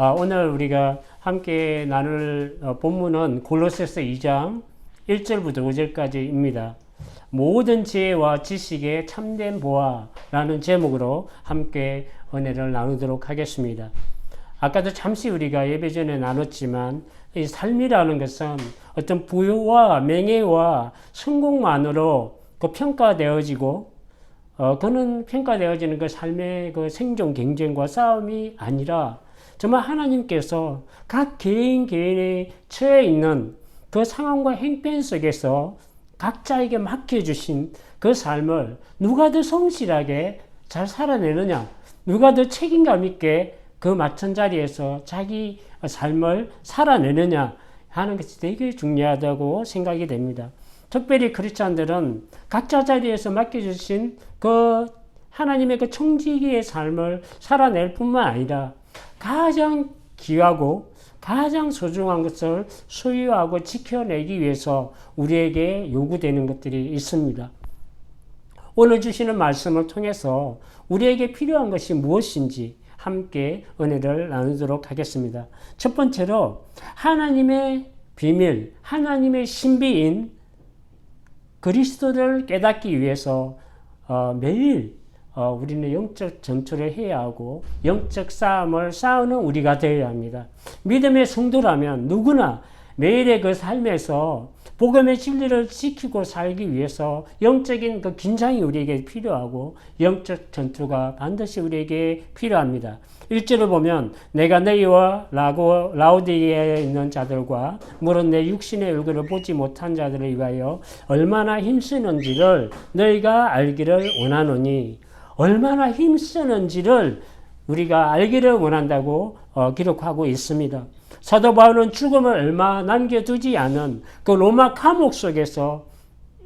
오늘 우리가 함께 나눌 본문은 골로새서 2장 1절부터 5절까지입니다. 모든 지혜와 지식의 참된 보화라는 제목으로 함께 은혜를 나누도록 하겠습니다. 아까도 잠시 우리가 예배 전에 나눴지만 이 삶이라는 것은 어떤 부와 명예와 성공만으로 평가되어지고 그는 평가되어지는 그 삶의 그 생존 경쟁과 싸움이 아니라 정말 하나님께서 각 개인이 처해 있는 그 상황과 행편 속에서 각자에게 맡겨주신 그 삶을 누가 더 성실하게 잘 살아내느냐, 누가 더 책임감 있게 그 맡은 자리에서 자기 삶을 살아내느냐 하는 것이 되게 중요하다고 생각이 됩니다. 특별히 크리스찬들은 각자 자리에서 맡겨주신 그 하나님의 그 청지기의 삶을 살아낼 뿐만 아니라 가장 귀하고 가장 소중한 것을 소유하고 지켜내기 위해서 우리에게 요구되는 것들이 있습니다. 오늘 주시는 말씀을 통해서 우리에게 필요한 것이 무엇인지 함께 은혜를 나누도록 하겠습니다. 첫 번째로 하나님의 비밀, 하나님의 신비인 그리스도를 깨닫기 위해서 매일 우리는 영적 전투를 해야 하고 영적 싸움을 싸우는 우리가 되어야 합니다. 믿음의 성도라면 누구나 매일의 그 삶에서 복음의 진리를 지키고 살기 위해서 영적인 그 긴장이 우리에게 필요하고 영적 전투가 반드시 우리에게 필요합니다. 1절을 보면 내가 너희와 라오디게아에 있는 자들과 물은 내 육신의 얼굴을 보지 못한 자들을 위하여 얼마나 힘쓰는지를 너희가 알기를 원하노니, 얼마나 힘쓰는지를 우리가 알기를 원한다고 기록하고 있습니다. 사도 바울은 죽음을 얼마 남겨두지 않은 그 로마 감옥 속에서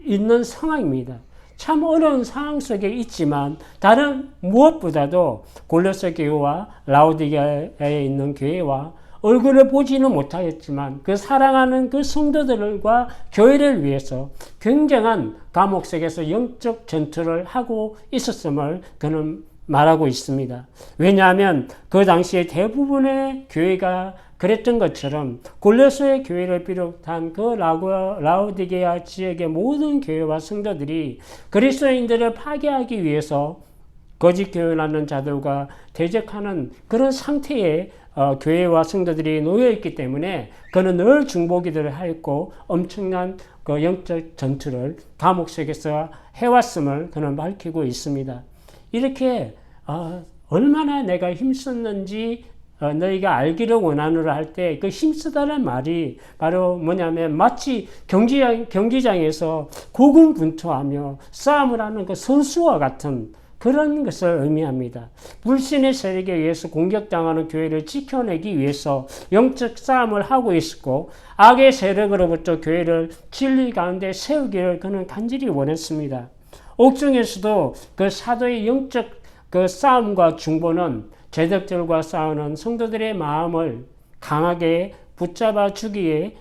있는 상황입니다. 참 어려운 상황 속에 있지만 다른 무엇보다도 골로새 교회와 라오디게아에 있는 교회와 얼굴을 보지는 못하였지만 그 사랑하는 그 성도들과 교회를 위해서 굉장한 감옥 속에서 영적 전투를 하고 있었음을 그는 말하고 있습니다. 왜냐하면 그 당시에 대부분의 교회가 그랬던 것처럼 골로새 교회를 비롯한 그 라오디게아 지역의 모든 교회와 성도들이 그리스도인들을 파괴하기 위해서 거짓 교훈하는 자들과 대적하는 그런 상태에 교회와 성도들이 놓여있기 때문에 그는 늘 중보기도를 하였고 엄청난 그 영적 전투를 감옥 속에서 해왔음을 그는 밝히고 있습니다. 이렇게 얼마나 내가 힘썼는지 너희가 알기를 원하노라 할 때 그 힘쓰다는 말이 바로 뭐냐면 마치 경기장에서 고군분투하며 싸움을 하는 그 선수와 같은 그런 것을 의미합니다. 불신의 세력에 의해서 공격당하는 교회를 지켜내기 위해서 영적 싸움을 하고 있었고 악의 세력으로부터 교회를 진리 가운데 세우기를 그는 간절히 원했습니다. 옥중에서도 그 사도의 영적 그 싸움과 중보는 제덕들과 싸우는 성도들의 마음을 강하게 붙잡아 주기에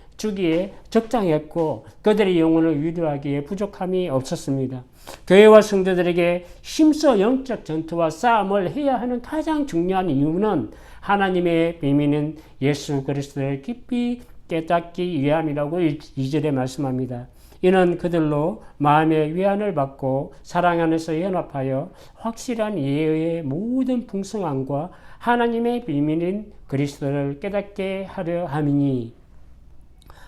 적당했고 그들의 영혼을 위로하기에 부족함이 없었습니다. 교회와 성도들에게 힘써 영적 전투와 싸움을 해야 하는 가장 중요한 이유는 하나님의 비밀인 예수 그리스도를 깊이 깨닫기 위함이라고 2절에 말씀합니다. 이는 그들로 마음의 위안을 받고 사랑 안에서 연합하여 확실한 이해의 모든 풍성함과 하나님의 비밀인 그리스도를 깨닫게 하려 함이니,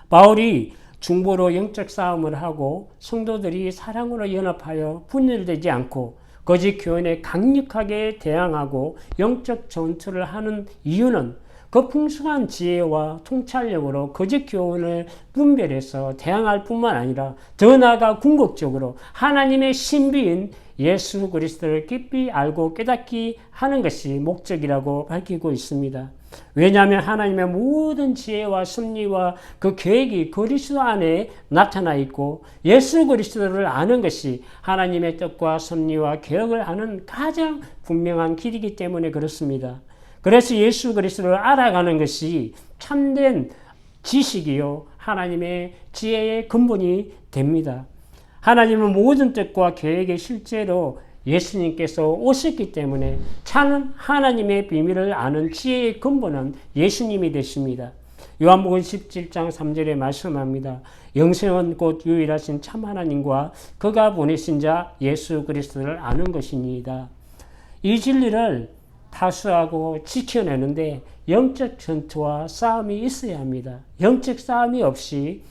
바울이 중보로 영적 싸움을 하고 성도들이 사랑으로 연합하여 분열되지 않고 거짓 교훈에 강력하게 대항하고 영적 전투를 하는 이유는 그 풍성한 지혜와 통찰력으로 거짓 교훈을 분별해서 대항할 뿐만 아니라 더 나아가 궁극적으로 하나님의 신비인 예수 그리스도를 깊이 알고 깨닫기 하는 것이 목적이라고 밝히고 있습니다. 왜냐하면 하나님의 모든 지혜와 섭리와 그 계획이 그리스도 안에 나타나 있고 예수 그리스도를 아는 것이 하나님의 뜻과 섭리와 계획을 아는 가장 분명한 길이기 때문에 그렇습니다. 그래서 예수 그리스도를 알아가는 것이 참된 지식이요 하나님의 지혜의 근본이 됩니다. 하나님은 모든 뜻과 계획에 실제로 예수님께서 오셨기 때문에 참 하나님의 비밀을 아는 지혜의 근본은 예수님이 되십니다. 요한복음 17장 3절에 말씀합니다. 영생은 곧 유일하신 참 하나님과 그가 보내신 자 예수 그리스도를 아는 것입니다. 이 진리를 파수하고 지켜내는데 영적 전투와 싸움이 있어야 합니다. 영적 싸움이 없이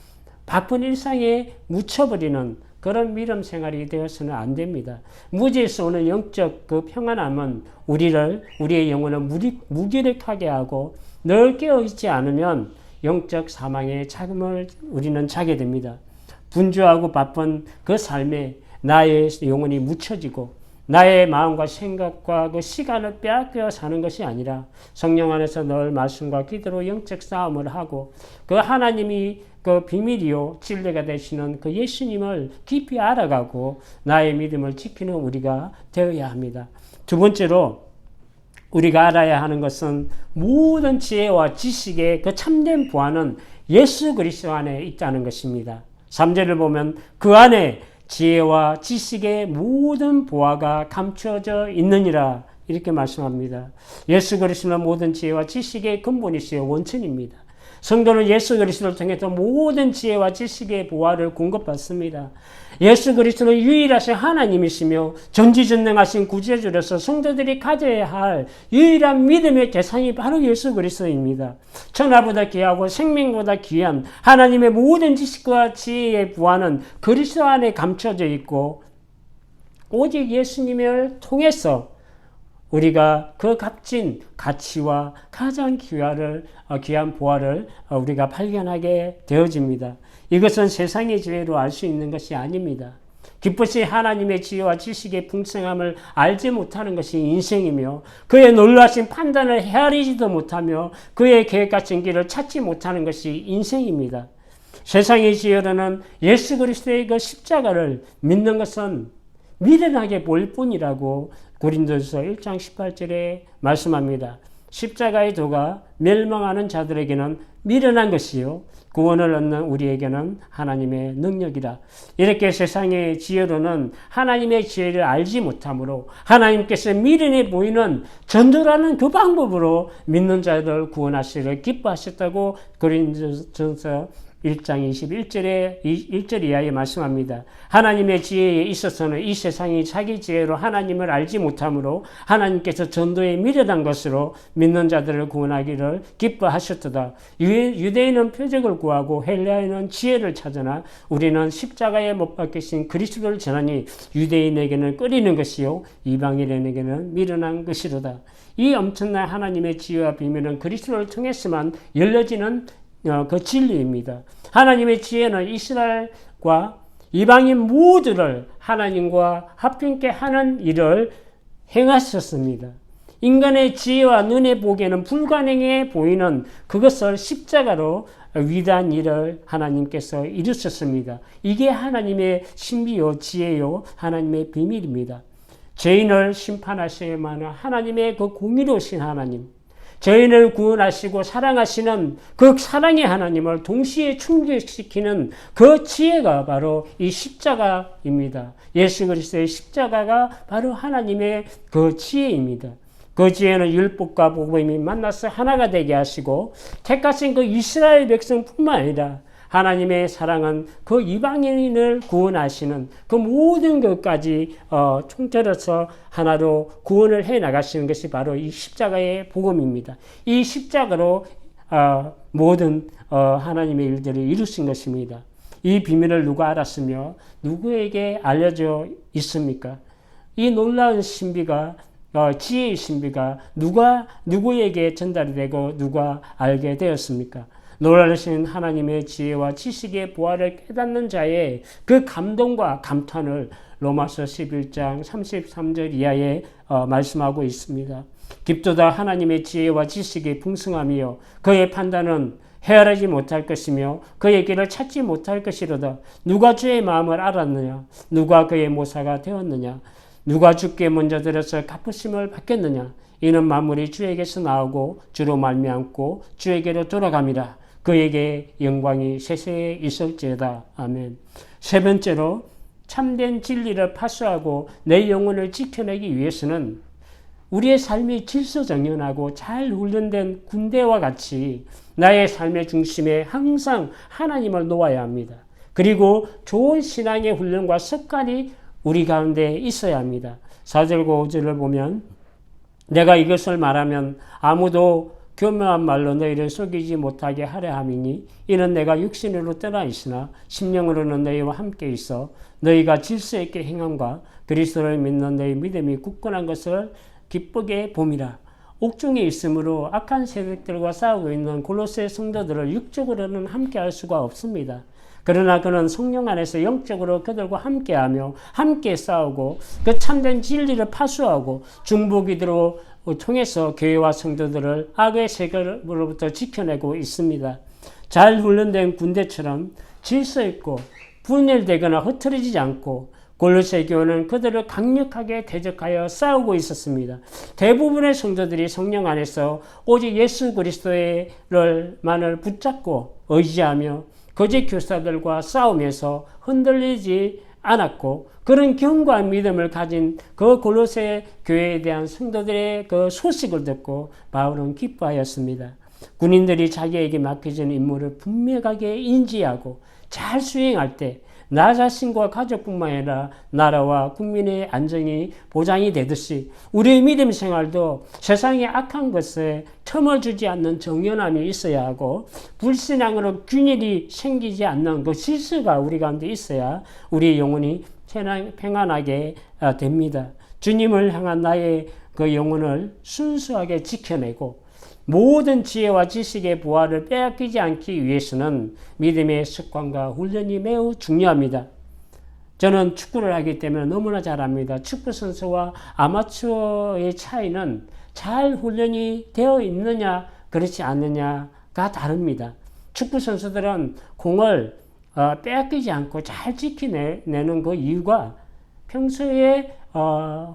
바쁜 일상에 묻혀버리는 그런 믿음 생활이 되어서는 안 됩니다. 무지에서 오는 영적 그 평안함은 우리의 영혼을 무기력하게 하고 늘 깨어있지 않으면 영적 사망의 자금을 우리는 자게 됩니다. 분주하고 바쁜 그 삶에 나의 영혼이 묻혀지고 나의 마음과 생각과 그 시간을 빼앗겨 사는 것이 아니라 성령 안에서 늘 말씀과 기도로 영적 싸움을 하고 그 하나님이 그 비밀이요 진리가 되시는 그 예수님을 깊이 알아가고 나의 믿음을 지키는 우리가 되어야 합니다. 두 번째로 우리가 알아야 하는 것은 모든 지혜와 지식의 그 참된 보안은 예수 그리스도 안에 있다는 것입니다. 3절을 보면 그 안에 지혜와 지식의 모든 보화가 감추어져 있느니라 이렇게 말씀합니다. 예수 그리스도는 모든 지혜와 지식의 근본이시요 원천입니다. 성도는 예수 그리스도를 통해서 모든 지혜와 지식의 보화를 공급받습니다. 예수 그리스도는 유일하신 하나님이시며 전지전능하신 구세주로서 성도들이 가져야 할 유일한 믿음의 대상이 바로 예수 그리스도입니다. 천하보다 귀하고 생명보다 귀한 하나님의 모든 지식과 지혜의 부활은 그리스도 안에 감춰져 있고 오직 예수님을 통해서 우리가 그 값진 가치와 가장 귀한 보화를 우리가 발견하게 되어집니다. 이것은 세상의 지혜로 알 수 있는 것이 아닙니다. 기쁘시 하나님의 지혜와 지식의 풍성함을 알지 못하는 것이 인생이며 그의 놀라신 판단을 헤아리지도 못하며 그의 계획같은 길을 찾지 못하는 것이 인생입니다. 세상의 지혜로는 예수 그리스도의 그 십자가를 믿는 것은 미련하게 보일 뿐이라고 고린도서 1장 18절에 말씀합니다. 십자가의 도가 멸망하는 자들에게는 미련한 것이요 구원을 얻는 우리에게는 하나님의 능력이라. 이렇게 세상의 지혜로는 하나님의 지혜를 알지 못하므로 하나님께서 미련해 보이는 전도라는 그 방법으로 믿는 자들을 구원하시기를 기뻐하셨다고 고린도전서 1장 1절 이하에 말씀합니다. 하나님의 지혜에 있어서는 이 세상이 자기 지혜로 하나님을 알지 못하므로 하나님께서 전도에 미련한 것으로 믿는 자들을 구원하기를 기뻐하셨도다. 유대인은 표적을 구하고 헬라인은 지혜를 찾으나 우리는 십자가에 못 박히신 그리스도를 전하니 유대인에게는 꺼리는 것이요 이방인에게는 미련한 것이로다. 이 엄청난 하나님의 지혜와 비밀은 그리스도를 통해서만 열려지는 그 진리입니다. 하나님의 지혜는 이스라엘과 이방인 모두를 하나님과 합심케 하는 일을 행하셨습니다. 인간의 지혜와 눈에 보기에는 불가능해 보이는 그것을 십자가로 위대한 일을 하나님께서 이루셨습니다. 이게 하나님의 신비요 지혜요 하나님의 비밀입니다. 죄인을 심판하셔야만 하나님의 그 공의로우신 하나님, 죄인을 구원하시고 사랑하시는 그 사랑의 하나님을 동시에 충족시키는 그 지혜가 바로 이 십자가입니다. 예수 그리스도의 십자가가 바로 하나님의 그 지혜입니다. 그 지혜는 율법과 복음이 만나서 하나가 되게 하시고 택하신 그 이스라엘 백성뿐만 아니라 하나님의 사랑은 그 이방인을 구원하시는 그 모든 것까지 통틀어서 하나로 구원을 해 나가시는 것이 바로 이 십자가의 복음입니다. 이 십자가로 모든 하나님의 일들을 이루신 것입니다. 이 비밀을 누가 알았으며 누구에게 알려져 있습니까? 이 놀라운 신비가 지혜의 신비가 누구에게 전달이 되고 누가 알게 되었습니까? 놀라신 하나님의 지혜와 지식의 보화를 깨닫는 자의 그 감동과 감탄을 로마서 11장 33절 이하에 말씀하고 있습니다. 깊도다 하나님의 지혜와 지식의 풍성함이요 그의 판단은 헤아리지 못할 것이며 그의 길을 찾지 못할 것이로다. 누가 주의 마음을 알았느냐? 누가 그의 모사가 되었느냐? 누가 주께 먼저 들어서 갚으심을 받겠느냐? 이는 만물이 주에게서 나오고 주로 말미암고 주에게로 돌아갑니다. 그에게 영광이 세세에 있을지어다. 아멘. 세 번째로 참된 진리를 파수하고 내 영혼을 지켜내기 위해서는 우리의 삶이 질서정연하고 잘 훈련된 군대와 같이 나의 삶의 중심에 항상 하나님을 놓아야 합니다. 그리고 좋은 신앙의 훈련과 습관이 우리 가운데 있어야 합니다. 4절과 5절을 보면 내가 이것을 말하면 아무도 교묘한 말로 너희를 속이지 못하게 하려 함이니 이는 내가 육신으로 떠나 있으나 심령으로는 너희와 함께 있어 너희가 질서 있게 행함과 그리스도를 믿는 너희 믿음이 굳건한 것을 기쁘게 봄이라. 옥중에 있으므로 악한 세력들과 싸우고 있는 골로새 성도들을 육적으로는 함께 할 수가 없습니다. 그러나 그는 성령 안에서 영적으로 그들과 함께하며 함께 싸우고 그 참된 진리를 파수하고 중보기도로 통해서 교회와 성도들을 악의 세력으로부터 지켜내고 있습니다. 잘 훈련된 군대처럼 질서 있고 분열되거나 흐트러지지 않고 골로새 교회는 그들을 강력하게 대적하여 싸우고 있었습니다. 대부분의 성도들이 성령 안에서 오직 예수 그리스도만을 붙잡고 의지하며 거짓 교사들과 싸우면서 흔들리지 않았고 그런 견고한 믿음을 가진 그 골로새 교회에 대한 성도들의 그 소식을 듣고 바울은 기뻐하였습니다. 군인들이 자기에게 맡겨진 임무를 분명하게 인지하고 잘 수행할 때 나 자신과 가족뿐만 아니라 나라와 국민의 안정이 보장이 되듯이 우리의 믿음 생활도 세상의 악한 것에 틈을 주지 않는 정연함이 있어야 하고 불신앙으로 균열이 생기지 않는 그 질서가 우리 가운데 있어야 우리의 영혼이 평안하게 됩니다. 주님을 향한 나의 그 영혼을 순수하게 지켜내고 모든 지혜와 지식의 부활을 빼앗기지 않기 위해서는 믿음의 습관과 훈련이 매우 중요합니다. 저는 축구를 하기 때문에 너무나 잘 압니다. 축구 선수와 아마추어의 차이는 잘 훈련이 되어 있느냐 그렇지 않느냐가 다릅니다. 축구 선수들은 공을 빼앗기지 않고 잘 지켜내는 그 이유가 평소에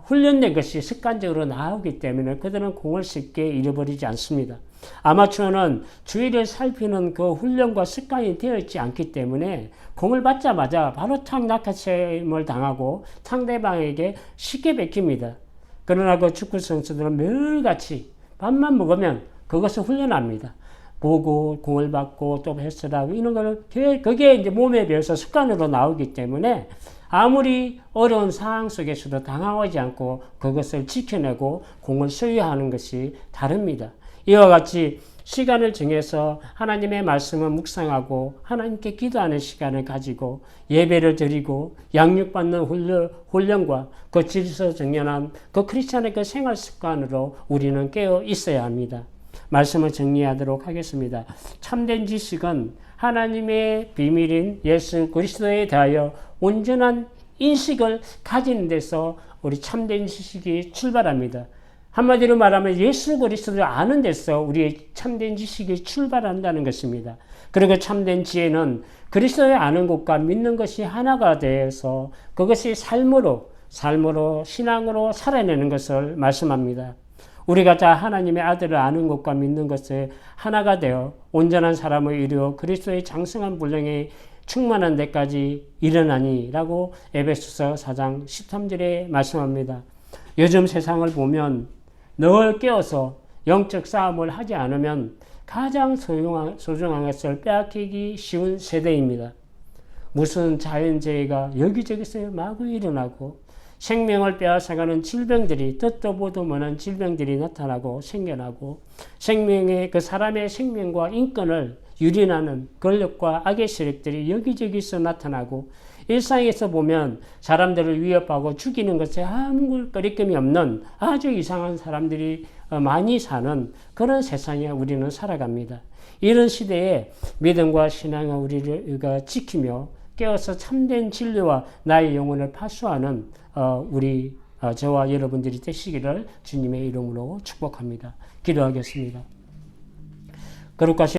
훈련된 것이 습관적으로 나오기 때문에 그들은 공을 쉽게 잃어버리지 않습니다. 아마추어는 주위를 살피는 그 훈련과 습관이 되어 있지 않기 때문에 공을 받자마자 바로 탁 낙하체험을 당하고 상대방에게 쉽게 뺏깁니다. 그러나 그 축구 선수들은 매일같이 밥만 먹으면 그것을 훈련합니다. 보고 공을 받고 또 패스하고 이런 거를 그게 이제 몸에 배어서 습관으로 나오기 때문에 아무리 어려운 상황 속에서도 당황하지 않고 그것을 지켜내고 공을 소유하는 것이 다릅니다. 이와 같이 시간을 정해서 하나님의 말씀을 묵상하고 하나님께 기도하는 시간을 가지고 예배를 드리고 양육받는 훈련과 그 질서 정연한 그 크리스찬의 그 생활 습관으로 우리는 깨어 있어야 합니다. 말씀을 정리하도록 하겠습니다. 참된 지식은 하나님의 비밀인 예수 그리스도에 대하여 온전한 인식을 가지는 데서 우리 참된 지식이 출발합니다. 한마디로 말하면 예수 그리스도를 아는 데서 우리의 참된 지식이 출발한다는 것입니다. 그리고 참된 지혜는 그리스도를 아는 것과 믿는 것이 하나가 되어서 그것이 삶으로 신앙으로 살아내는 것을 말씀합니다. 우리가 다 하나님의 아들을 아는 것과 믿는 것에 하나가 되어 온전한 사람을 이루어 그리스도의 장성한 분량에 충만한 데까지 이르나니 라고 에베소서 4장 13절에 말씀합니다. 요즘 세상을 보면 늘 깨어서 영적 싸움을 하지 않으면 가장 소중한 것을 빼앗기기 쉬운 세대입니다. 무슨 자연재해가 여기저기서 마구 일어나고 생명을 빼앗아가는 질병들이 듣도 보도 못한 질병들이 나타나고 생겨나고 생명의 그 사람의 생명과 인권을 유린하는 권력과 악의 세력들이 여기저기서 나타나고 일상에서 보면 사람들을 위협하고 죽이는 것에 아무 거리낌이 없는 아주 이상한 사람들이 많이 사는 그런 세상에 우리는 살아갑니다. 이런 시대에 믿음과 신앙을 우리가 지키며 깨어서 참된 진리와 나의 영혼을 파수하는 저와 여러분들이 되시기를 주님의 이름으로 축복합니다. 기도하겠습니다. 거룩하신